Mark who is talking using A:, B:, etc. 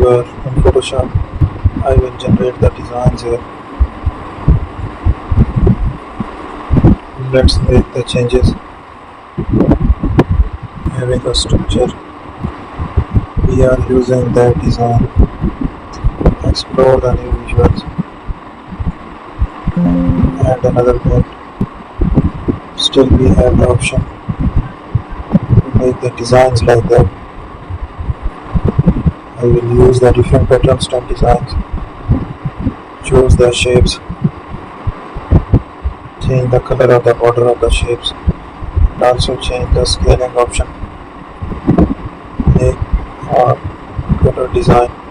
A: where in Photoshop I will generate the designs here. Let's make the changes. Having a structure, we are using that design. Explore the new visuals. Add another paint. Still we have the option to make the designs like that. I will use the different patterns and designs. Choose the shapes. Change the color of the border of the shapes. And also change the scaling option. Make or color design.